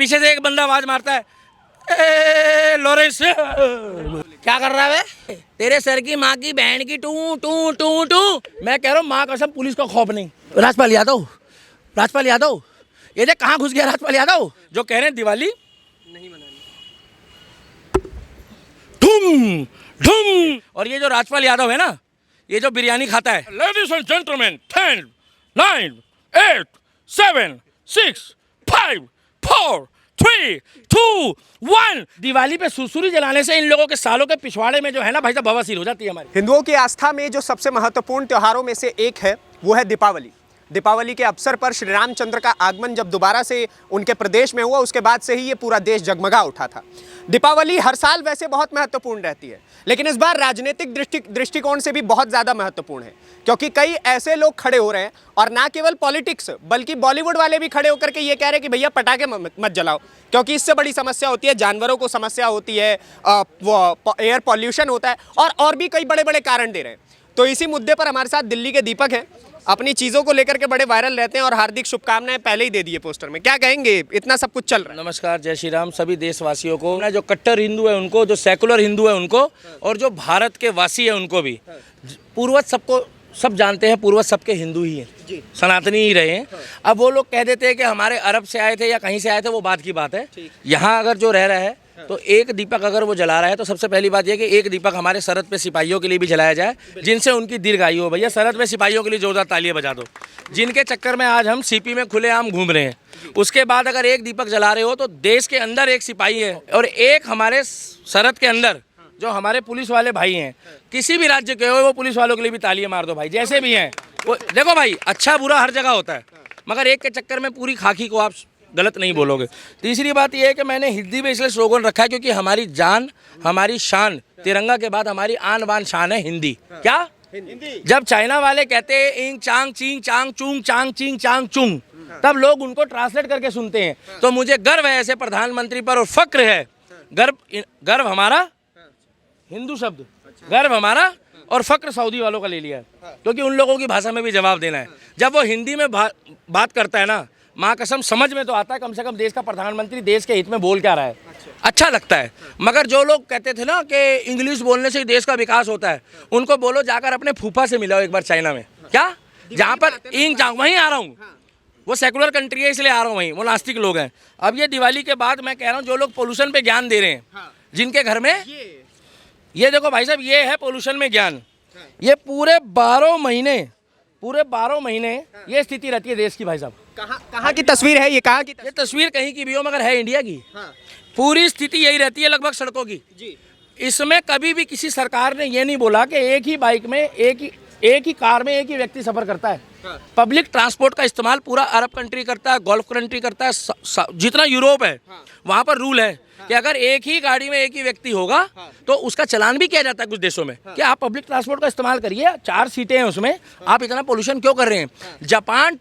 पीछे से एक बंदा आवाज मारता है, ए लॉरेंस क्या कर रहा है? तेरे सर की माँ की बहन की टू टू टू टू। मैं कह रहा हूँ माँ कसम पुलिस को खौफ नहीं। राजपाल यादव, राजपाल यादव, ये देख कहाँ घुस गया राजपाल यादव, जो कह रहे हैं दिवाली नहीं मनानी। धूम धूम। और ये जो राजपाल यादव है ना, ये जो बिरयानी खाता है, लेडीज एंड जेंटलमैन 10 9 8 7 6 5 4 3 2 1। दिवाली पे सुरसुरी जलाने से इन लोगों के सालों के पिछवाड़े में जो है ना भाई साहब बवासीर हो जाती है हमारी। हिंदुओं की आस्था में जो सबसे महत्वपूर्ण त्योहारों में से एक है वो है दीपावली। दीपावली के अवसर पर श्री रामचंद्र का आगमन जब दोबारा से उनके प्रदेश में हुआ, उसके बाद से ही ये पूरा देश जगमगा उठा था। दीपावली हर साल वैसे बहुत महत्वपूर्ण रहती है, लेकिन इस बार राजनीतिक दृष्टिकोण से भी बहुत ज़्यादा महत्वपूर्ण है, क्योंकि कई ऐसे लोग खड़े हो रहे हैं, और ना केवल पॉलिटिक्स बल्कि बॉलीवुड वाले भी खड़े होकर के ये कह रहे हैं कि भैया पटाखे मत जलाओ, क्योंकि इससे बड़ी समस्या होती है, जानवरों को समस्या होती है, वो एयर पॉल्यूशन होता है, और भी कई बड़े बड़े कारण दे रहे हैं। तो इसी मुद्दे पर हमारे साथ दिल्ली के दीपक हैं, अपनी चीज़ों को लेकर के बड़े वायरल रहते हैं और हार्दिक शुभकामनाएं पहले ही दे दिए पोस्टर में। क्या कहेंगे, इतना सब कुछ चल रहा है? नमस्कार, जय श्री राम सभी देशवासियों को, जो कट्टर हिंदू है उनको, जो सेकुलर हिंदू है उनको, और जो भारत के वासी है उनको भी। पूर्वज सबको सब जानते हैं, पूर्वज सबके हिंदू ही हैं, सनातनी ही रहे हैं। अब वो लोग कह देते हैं कि हमारे अरब से आए थे या कहीं से आए थे, वो बात की बात है। यहाँ अगर जो रह रहा है तो एक दीपक अगर वो जला रहा है तो सबसे पहली बात यह कि एक दीपक हमारे सरहद पे सिपाहियों के लिए भी जलाया जाए, जिनसे उनकी दीर्घायु हो। भैया सरहद पे सिपाहियों के लिए जोरदार तालियां बजा दो, जिनके चक्कर में आज हम सीपी में खुलेआम घूम रहे हैं। उसके बाद अगर एक दीपक जला रहे हो तो देश के अंदर एक सिपाही है और एक हमारे सरहद के अंदर जो हमारे पुलिस वाले भाई हैं, किसी भी राज्य के हो, वो पुलिस वालों के लिए भी तालियां मार दो भाई, जैसे भी हैं वो। देखो भाई, अच्छा बुरा हर जगह होता है, मगर एक के चक्कर में पूरी खाकी को आप गलत नहीं बोलोगे। तीसरी बात यह है कि मैंने हिंदी में इसलिए स्लोगन रखा है क्योंकि हमारी जान, हमारी शान, तिरंगा के बाद हमारी आन बान शान है हिंदी। क्या हिंदी? जब चाइना वाले कहते हैं इंग चांग चींग चांग चूंग चांग चींग चांग चुंग, तब लोग उनको ट्रांसलेट करके सुनते हैं। तो मुझे गर्व है ऐसे प्रधानमंत्री पर और फक्र है, गर्व हमारा हिंदू शब्द, गर्व हमारा, और फक्र सऊदी वालों का ले लिया है, क्योंकि उन लोगों की भाषा में भी जवाब देना है। जब वो हिंदी में बात करता है ना, माँ कसम समझ में तो आता है कम से कम देश का प्रधानमंत्री देश के हित में बोल क्या रहा है, अच्छा लगता है। मगर जो लोग कहते थे ना कि इंग्लिश बोलने से ही देश का विकास होता है, उनको बोलो जाकर अपने फूफा से मिलाओ एक बार चाइना में, क्या जहाँ पर इंग चांग, वहीं आ रहा हूँ, वो सेकुलर कंट्री है इसलिए आ रहा हूँ वहीं, वो नास्तिक लोग हैं। अब ये दिवाली के बाद मैं कह रहा हूँ जो लोग पोल्यूशन पे ज्ञान दे रहे हैं, जिनके घर में ये देखो भाई साहब, ये है पोल्यूशन में ज्ञान, ये पूरे 12 महीने ये स्थिति रहती है देश की भाई साहब। कहाँ की तस्वीर है ये? कहाँ की ये तस्वीर कहीं की भी हो मगर है इंडिया की। पूरी स्थिति यही रहती है लगभग सड़कों की। इसमें कभी भी किसी सरकार ने ये नहीं बोला कि एक ही बाइक में एक ही कार में एक ही व्यक्ति सफर करता है। पब्लिक ट्रांसपोर्ट का इस्तेमाल पूरा अरब कंट्री करता है, गल्फ कंट्री करता है, जितना यूरोप है वहाँ पर रूल है कि अगर एक ही गाड़ी में एक ही व्यक्ति होगा तो उसका चालान भी किया जाता है कुछ देशों में कि आप पब्लिक ट्रांसपोर्ट का इस्तेमाल करिए, 4 सीटें हैं उसमें, आप इतना पोल्यूशन क्यों कर रहे हैं। जापान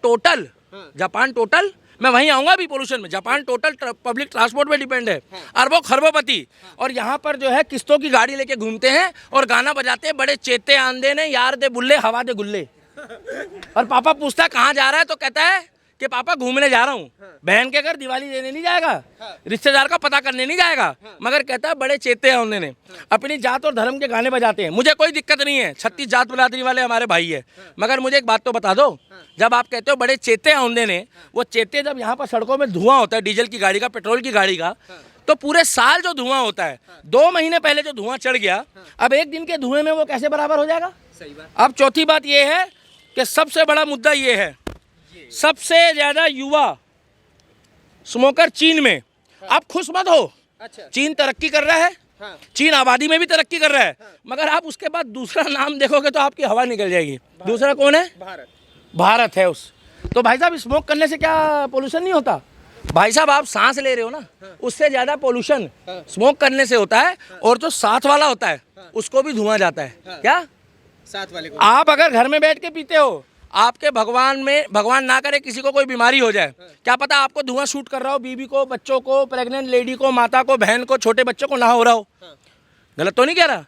टोटल मैं वहीं आऊँगा भी पोल्यूशन में, जापान टोटल पब्लिक ट्रांसपोर्ट पे डिपेंड है, अरबों खरबोपति। और यहाँ पर जो है किस्तों की गाड़ी लेके घूमते हैं और गाना बजाते हैं, बड़े चेते आंदे ने यार दे बुल्ले हवा दे गुल्ले। और पापा पूछता है कहाँ जा रहा है, तो कहता है कि पापा घूमने जा रहा हूँ। बहन के घर दिवाली देने नहीं जाएगा, रिश्तेदार का पता करने नहीं जाएगा, मगर कहता है बड़े चेते हैं उन्होंने, अपनी जात और धर्म के गाने बजाते हैं। मुझे कोई दिक्कत नहीं है, 36 जात बिरादरी वाले हमारे भाई है, मगर मुझे एक बात तो बता दो, जब आप कहते हो बड़े चेते हैं उन्होंने, वो चेते जब यहाँ पर सड़कों में धुआं होता है डीजल की गाड़ी का, पेट्रोल की गाड़ी का, तो पूरे साल जो धुआं होता है, 2 महीने पहले जो धुआं चढ़ गया, अब एक दिन के धुएं में वो कैसे बराबर हो जाएगा। सही बात। अब चौथी बात ये है कि सबसे बड़ा मुद्दा ये है, सबसे ज्यादा युवा स्मोकर चीन में। आप खुश मत हो, चीन तरक्की कर रहा है, चीन आबादी में भी तरक्की कर रहा है, मगर आप उसके बाद दूसरा नाम देखोगे तो आपकी हवा निकल जाएगी। दूसरा कौन है? भारत है उस। तो भाई साहब स्मोक करने से क्या पोल्यूशन नहीं होता? भाई साहब आप सांस ले रहे हो ना, उससे ज्यादा पोल्यूशन स्मोक करने से होता है, और जो साथ वाला होता है उसको भी धुआं जाता है। क्या साथ वाले को? आप अगर घर में बैठ के पीते हो, आपके भगवान ना करे किसी को कोई बीमारी हो जाए, क्या पता आपको धुआं शूट कर रहा हो, बीवी को, बच्चों को, प्रेग्नेंट लेडी को, माता को, बहन को, छोटे बच्चों को ना हो रहा हो। गलत तो नहीं कह रहा?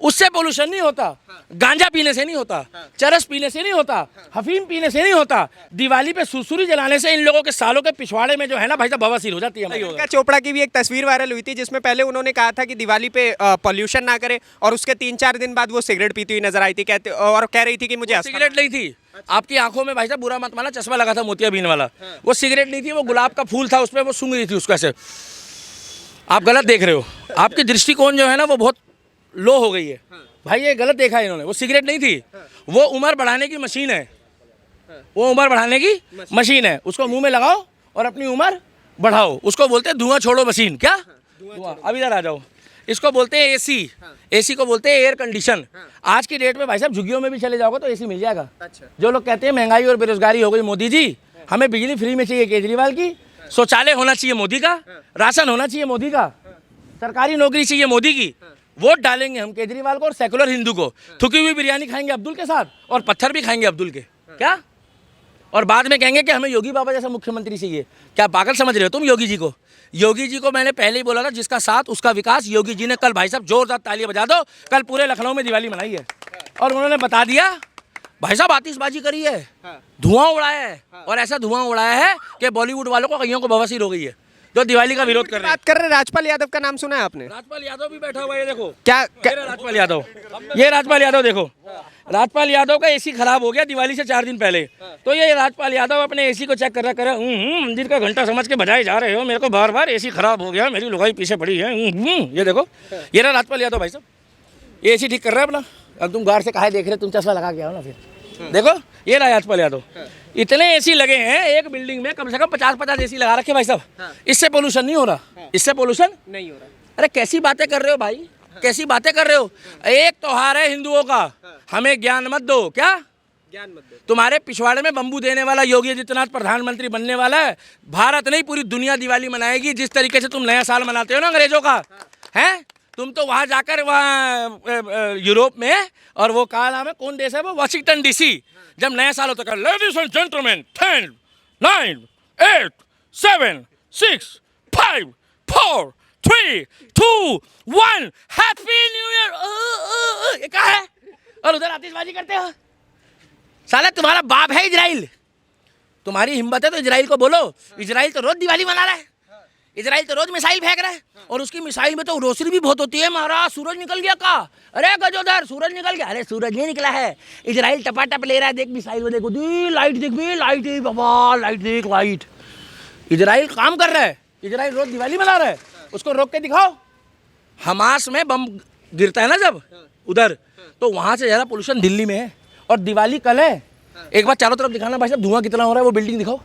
उससे पोल्यूशन नहीं होता, गांजा पीने से नहीं होता, चरस पीने से नहीं होता, हफीम पीने से नहीं होता, दिवाली पे सुरसुरी जलाने से इन लोगों के सालों के पिछवाड़े में जो है ना भाई साहब बवासीर हो जाती है। प्रियंका चोपड़ा की भी एक तस्वीर वायरल हुई थी जिसमें पहले उन्होंने कहा था कि दिवाली पे पॉल्यूशन ना करे और उसके 3-4 दिन बाद वो सिगरेट पीती हुई नजर आई थी, कहते और कह रही थी कि मुझे सिगरेट नहीं थी, आपकी आंखों में भाई साहब बुरा मत माना, चश्मा लगा था मोतियाबिंद वाला, वो सिगरेट नहीं थी, वो गुलाब का फूल था, उसमें वो सूंघ रही थी उसको ऐसे। आप गलत देख रहे हो, आपकी दृष्टिकोण जो है ना वो बहुत लो हो गई है भाई, ये गलत देखा है इन्होंने। वो सिगरेट नहीं थी, वो उम्र बढ़ाने की मशीन है, वो उम्र बढ़ाने की मशीन है, उसको मुंह में लगाओ और अपनी उम्र बढ़ाओ, उसको बोलते हैं धुआं छोड़ो मशीन। क्या धुआं? अब इधर आ जाओ, इसको बोलते हैं एसी, एसी को बोलते हैं एयर कंडीशन। आज की डेट में भाई साहब झुग्गियों में भी चले जाओगे तो एसी मिल जाएगा। जो लोग कहते हैं महंगाई और बेरोजगारी हो गई, मोदी जी हमें बिजली फ्री में चाहिए केजरीवाल की, शौचालय होना चाहिए मोदी का, राशन होना चाहिए मोदी का, सरकारी नौकरी चाहिए मोदी की, वोट डालेंगे हम केजरीवाल को और सेकुलर हिंदू को, थुकी हुई बिरयानी खाएंगे अब्दुल के साथ और पत्थर भी खाएंगे अब्दुल के। क्या? और बाद में कहेंगे कि हमें योगी बाबा जैसा मुख्यमंत्री चाहिए। क्या पागल समझ रहे हो तुम योगी जी को? योगी जी को मैंने पहले ही बोला था, जिसका साथ उसका विकास। योगी जी ने कल भाई साहब जोरदार तालियां बजा दो, कल पूरे लखनऊ में दिवाली मनाई है और उन्होंने बता दिया भाई साहब आतिशबाजी करी है, धुआं उड़ाया है, और ऐसा धुआं उड़ाया है कि बॉलीवुड वालों को कईयों को बवासीर हो गई है जो दिवाली का विरोध कर रहे हैं। बात कर रहे हैं राजपाल यादव का नाम सुना है आपने? राजपाल यादव भी बैठा हुआ है, देखो क्या राजपाल यादव, ये राजपाल यादव देखो, राजपाल यादव का एसी खराब हो गया दिवाली से 4 दिन पहले, तो ये राजपाल यादव अपने एसी को चेक कर रहा है, मंदिर का घंटा समझ के बजाए जा रहे हो, मेरे को बार बार एसी खराब हो गया, मेरी लुगाई पीछे पड़ी है। ये देखो, ये रहा राजपाल यादव भाई साहब, ये एसी ठीक कर रहा है अपना। अब तुम गार से काहे देख रहे, तुम चश्मा लगा के आओ ना फिर। देखो ये रहा राजपाल यादव, इतने एसी लगे हैं एक बिल्डिंग में, कम से कम 50-50 एसी लगा रखे भाई साहब। इससे पोल्यूशन नहीं हो रहा, इससे पोल्यूशन नहीं हो रहा। अरे कैसी बातें कर रहे हो भाई, कैसी बातें कर रहे हो? एक त्योहार है हिंदुओं का, हमें ज्ञान मत दो। क्या ज्ञान मत दो? तुम्हारे पिछवाड़े में बम्बू देने वाला योगी आदित्यनाथ प्रधानमंत्री बनने वाला है। भारत नहीं पूरी दुनिया दिवाली मनाएगी। जिस तरीके से तुम नया साल मनाते हो ना अंग्रेजों का, है तुम तो वहाँ जाकर वहाँ यूरोप में, और वो कहा नाम है, कौन देश है वो, वाशिंगटन डीसी, जब नया साल होता है ladies and gentleman 10 9 8 7 6 5 4 3 2 1 happy new year. ये क्या है? और उधर आतिशबाजी करते हो। साला तुम्हारा बाप है इजराइल, तुम्हारी हिम्मत है तो इजराइल को बोलो। इजराइल तो रोज दिवाली मना रहा है, इजराइल तो रोज मिसाइल फेंक रहा है, और उसकी मिसाइल में तो रोशनी भी बहुत होती है। महाराज सूरज निकल गया का? अरे गजोदर सूरज निकल गया। अरे सूरज नहीं निकला है, इजराइल टपाटप ले रहा है। देख मिसाइल में, देखो दी लाइट दिख भी, लाइट दिख बाबा, लाइट दिख, लाइट। इजराइल काम कर रहा है, इजराइल रोज दिवाली मना रहा है, उसको रोक के दिखाओ। हमास में बम गिरता है ना जब उधर, तो वहाँ से ज़्यादा पोल्यूशन दिल्ली में है, और दिवाली कल है। एक बार चारों तरफ दिखाना भाई साहब, धुआं कितना हो रहा है, वो बिल्डिंग दिखाओ।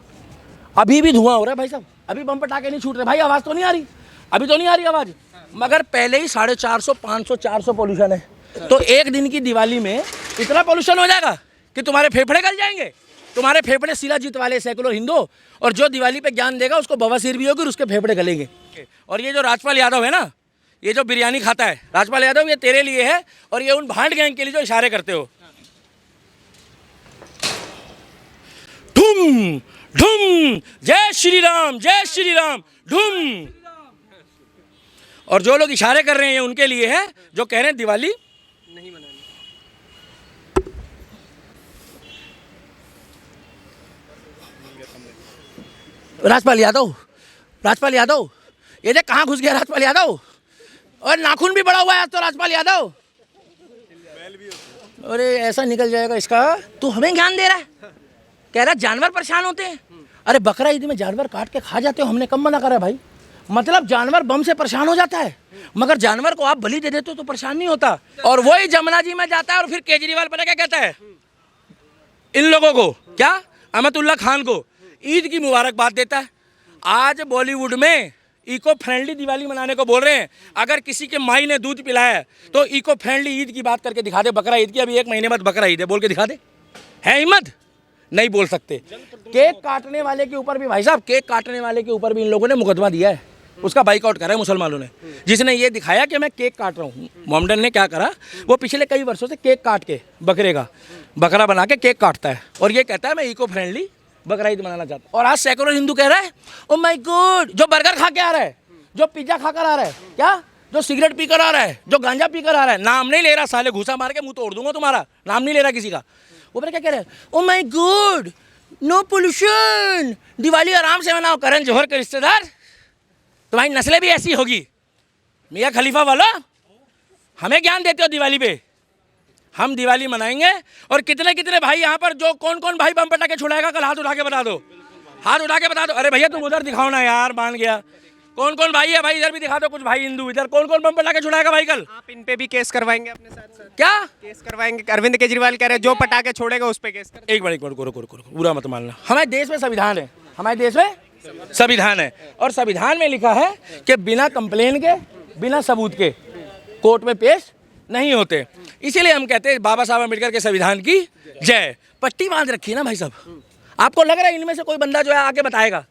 अभी भी धुआं हो रहा है भाई साहब, अभी बम पटाखे नहीं छूट रहे भाई। आवाज़ तो नहीं आ रही, अभी तो नहीं आ रही आवाज़, मगर पहले ही 450, 500, 400 पोल्यूशन है। तो एक दिन की दिवाली में इतना पोल्यूशन हो जाएगा कि तुम्हारे फेफड़े गल जाएंगे। तुम्हारे फेफड़े शिलाजीत वाले सेकुलर हिंदू, और जो दिवाली पे ज्ञान देगा उसको बवासीर भी होगी और उसके फेफड़े गलेंगे। और ये जो राजपाल यादव है ना, ये जो बिरयानी खाता है राजपाल यादव, ये तेरे लिए है, और ये उन भांड गैंग के लिए जो इशारे करते हो। ढूम ढूम, जय श्री राम, जय श्री राम, ढूम। और जो लोग इशारे कर रहे हैं ये उनके लिए है जो कह रहे हैं दिवाली नहीं मनानी। राजपाल यादव, राजपाल यादव, ये देख कहाँ घुस गया राजपाल यादव, और नाखून भी बड़ा हुआ है आज तो राजपाल यादव। अरे ऐसा निकल जाएगा इसका। तू हमें ज्ञान दे रहा है, कह रहा जानवर परेशान होते हैं। अरे बकरा ईद में जानवर काट के खा जाते हो, हमने कम मना करा है भाई। मतलब जानवर बम से परेशान हो जाता है, मगर जानवर को आप बलि दे देते हो तो परेशान नहीं होता। और वही जमुना जी में जाता है, और फिर केजरीवाल पता क्या कहता है इन लोगों को, क्या अहमदुल्ला खान को ईद की मुबारकबाद देता है। आज बॉलीवुड में इको फ्रेंडली दिवाली मनाने को बोल रहे हैं। अगर किसी के माई ने दूध पिलाया है तो इको फ्रेंडली ईद की बात करके दिखा दे। बकरा ईद की, अभी 1 महीने बाद बकरा ईद है, बोल के दिखा दे। है हिम्मत? नहीं बोल सकते। केक काटने वाले के ऊपर भी भाई साहब, केक काटने वाले के ऊपर भी इन लोगों ने मुकदमा दिया है, उसका बाइकआउट करा है मुसलमानों ने, जिसने ये दिखाया कि मैं केक काट रहा हूँ। मोहम्मदन ने क्या करा, वो पिछले कई वर्षों से केक काट के बकरे का बकरा बना के केक काटता है, और ये कहता है मैं इको फ्रेंडली बकरा ईद मनाना चाहता हूँ। और आज सेकुलर हिंदू कह रहा है ओ माय गॉड, जो बर्गर खा के आ रहा है, जो पिज्जा खाकर आ रहा है, क्या जो सिगरेट पीकर आ रहा है, जो गांजा पीकर आ रहा है, नाम नहीं ले रहा, साले घुसा मार के मुंह तोड़ दूंगा तुम्हारा, नाम नहीं ले रहा किसी का, वो पता क्या कह रहा है, oh my God no pollution, Diwali आराम से मनाओ। करण जौहर के रिश्तेदार, तुम्हारी नस्लें भी ऐसी होगी। मियाँ खलीफा वाला, हमें ज्ञान देते हो दिवाली पे। हम दिवाली मनाएंगे और कितने कितने भाई यहाँ पर, जो कौन कौन भाई बम पटाखे छुड़ाएगा कल हाथ उठा के बता दो, हाथ उठा के बता दो। अरे भैया तुम उधर दिखाओ ना यार, मान गया। कौन कौन भाई है भाई, इधर भी दिखा दो कुछ भाई हिंदू, इधर कौन कौन बम पटाखे छुड़ाएगा भाई कल? आप इन पे भी केस करवाएंगे अपने साथ साथ? क्या केस करवाएंगे? अरविंद केजरीवाल कह रहे हैं जो पटाखे छोड़ेगा उस पे केस कर। एक मिनट पूरा मत मानना। हमारे देश में संविधान है, हमारे देश में संविधान है, और संविधान में लिखा है कि बिना कंप्लेन के, बिना सबूत के कोर्ट में पेश नहीं होते। इसीलिए हम कहते हैं बाबा साहब अम्बेडकर के संविधान की जय। पट्टी बांध रखी है ना भाई साहब। आपको लग रहा है इनमें से कोई बंदा जो है आके बताएगा?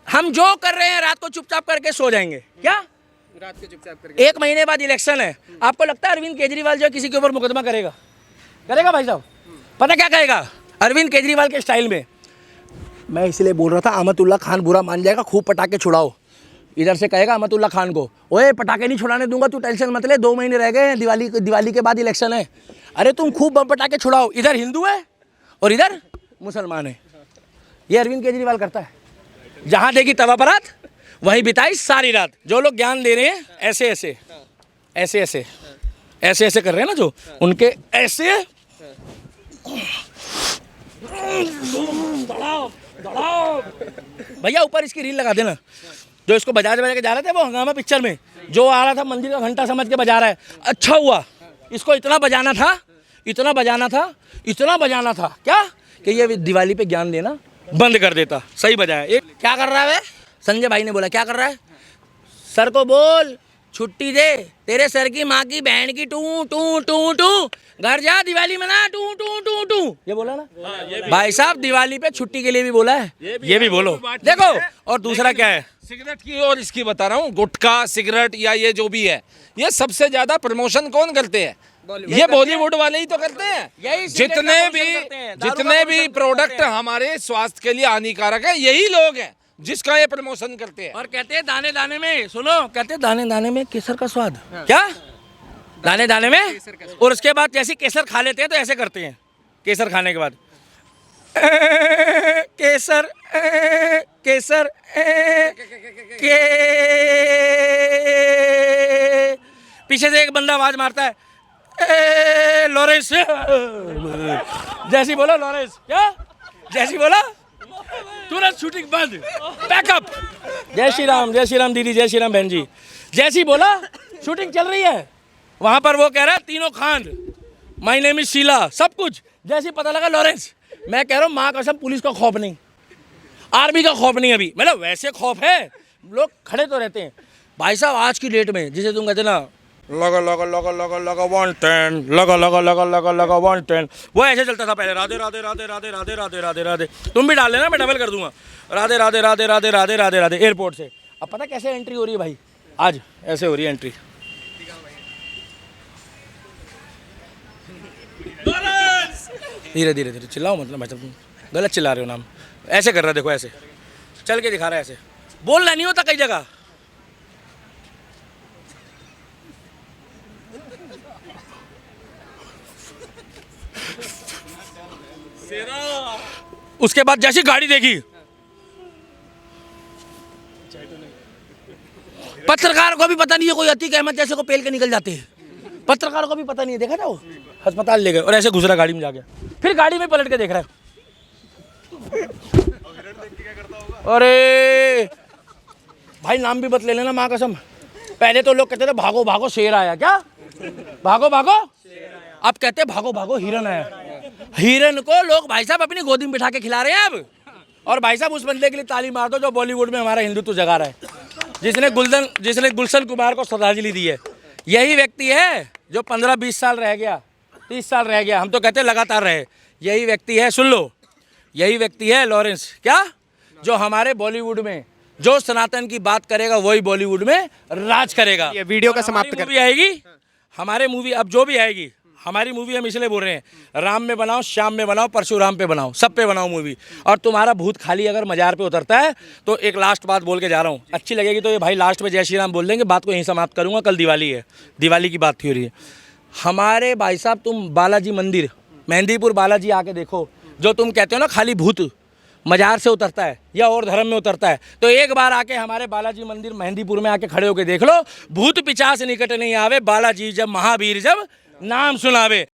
हम जो कर रहे हैं रात को चुपचाप करके सो जाएंगे क्या? रात को चुपचाप करके 1 महीने बाद इलेक्शन है, आपको लगता है अरविंद केजरीवाल जो है किसी के ऊपर मुकदमा करेगा? करेगा भाई साहब? पता क्या कहेगा अरविंद केजरीवाल के स्टाइल में? मैं इसलिए बोल रहा था अहमदुल्ला खान बुरा मान जाएगा, खूब पटाखे छुड़ाओ। इधर से कहेगा अहमदुल्ला खान को, ओए पटाखे नहीं छुड़ाने दूंगा, तू टेंशन मत ले, 2 महीने रह गए हैं, दिवाली के बाद इलेक्शन है, अरे तुम खूब बम पटाखे छुड़ाओ। इधर हिंदू है और इधर मुसलमान है। ये अरविंद केजरीवाल करता है। जहाँ देखी तवा परात वहीं बिताई सारी रात। जो लोग ज्ञान दे रहे हैं ऐसे ऐसे ऐसे ऐसे ऐसे ऐसे कर रहे हैं ना, जो उनके ऐसे भैया ऊपर इसकी रील लगा देना। जो इसको बजा के जा रहे थे वो हंगामा पिक्चर में, जो आ रहा था मंदिर का घंटा समझ के बजा रहा है, अच्छा हुआ इसको इतना बजाना था, इतना बजाना था, इतना बजाना था क्या कि ये दिवाली पे ज्ञान देना बंद कर देता। सही बजाया। ये क्या कर रहा है? संजय भाई ने बोला क्या कर रहा है? सर को बोल छुट्टी दे, तेरे सर की माँ की बहन की टू टू टू टू, घर जा दिवाली मना टू टू टू टू, ये बोला ना भाई साहब? दिवाली पे छुट्टी के लिए भी बोला है, ये भी बोलो। देखो और दूसरा क्या है, सिगरेट की और इसकी बता रहा हूँ, गुटखा सिगरेट या ये जो भी है, ये सबसे ज्यादा प्रमोशन कौन करते हैं? ये बॉलीवुड वाले ही तो करते हैं। जितने भी प्रोडक्ट हमारे स्वास्थ्य के लिए हानिकारक है, यही लोग हैं जिसका ये प्रमोशन करते हैं। और कहते हैं दाने दाने में, सुनो, कहते हैं दाने दाने में केसर का स्वाद। क्या दाने दाने में? और उसके बाद जैसे केसर खा लेते हैं तो ऐसे करते हैं, केसर खाने के बाद केसर केसर के, पीछे से एक बंदा आवाज मारता है लॉरेंस, जैसी बोला लॉरेंस, क्या जैसी बोला तुरंत शूटिंग बंद, पैकअप। जय श्री राम दीदी, जय श्री राम बहन जी। जैसी बोला शूटिंग चल रही है, वहां पर वो कह रहा है तीनों Khan, my name is Sheila, सब कुछ। जैसे पता लगा लॉरेंस, मैं कह रहा हूँ माँ कसम पुलिस का खौफ नहीं, आर्मी का खौफ नहीं, अभी मतलब वैसे खौफ है, लोग खड़े तो रहते हैं भाई साहब। आज की डेट में जिसे तुम कहते ना लगा लगा लगा लगा लगा 110, लगा लगा लगा लगा लगा 110, वो ऐसे चलता था पहले, राधे राधे राधे राधे राधे राधे राधे राधे। तुम भी डाल लेना, मैं डबल कर दूंगा, राधे राधे राधे राधे राधे राधे राधे। एयरपोर्ट से अब पता कैसे एंट्री हो रही है भाई, आज ऐसे हो रही है एंट्री। धीरे धीरे धीरे चिल्लाओ, मतलब भाई तुम गलत चिल्ला रहे हो नाम, ऐसे कर रहा है, देखो ऐसे चल के दिखा रहा है, ऐसे बोलना नहीं होता कई जगह। उसके बाद जैसी गाड़ी देखी, पत्रकार को भी पता नहीं है, कोई अतीक अहमद जैसे को पेल के निकल जाते हैं, पत्रकार को भी पता नहीं है, देखा था वो अस्पताल ले गए और ऐसे घुस रहा गाड़ी में जाके, फिर गाड़ी में पलट के देख रहा है। अरे भाई नाम भी बत ले लेना माँ कसम। पहले तो लोग कहते थे भागो भागो शेर आया, क्या भागो भागो, अब कहते भागो भागो हिरन आया। हिरन को लोग भाई साहब अपनी गोदी में बिठा के खिला रहे हैं अब। और भाई साहब उस बंदे के लिए ताली मार दो जो बॉलीवुड में हमारा हिंदुत्व जगा रहा है, जिसने गुलशन कुमार को श्रद्धांजलि दी है। यही व्यक्ति है जो 15-20 साल रह गया, 30 साल रह गया, हम तो कहते लगातार रहे। यही व्यक्ति है, सुन लो, यही व्यक्ति है लॉरेंस, क्या जो हमारे बॉलीवुड में जो सनातन की बात करेगा वही बॉलीवुड में राज करेगा। ये वीडियो का समाप्त मूवी आएगी, हमारे मूवी अब जो भी आएगी, हमारी मूवी हम इसलिए बोल रहे हैं, राम में बनाओ, श्याम में बनाओ, परशुराम पे बनाओ, सब पे बनाओ मूवी। और तुम्हारा भूत खाली अगर मजार पे उतरता है तो एक लास्ट बात बोल के जा रहा हूँ, अच्छी लगेगी तो ये भाई लास्ट में जय श्री राम बोल देंगे, बात को यहीं समाप्त करूँगा। कल दिवाली है, दिवाली की बात हो रही है। हमारे भाई साहब तुम बालाजी मंदिर, मेहंदीपुर बालाजी आके देखो, जो तुम कहते हो ना खाली भूत मजार से उतरता है या और धर्म में उतरता है, तो एक बार आके हमारे बालाजी मंदिर मेहंदीपुर में आके खड़े होके देख लो, भूत पिचास निकट नहीं आवे, बालाजी जब महावीर जब नाम सुनावे।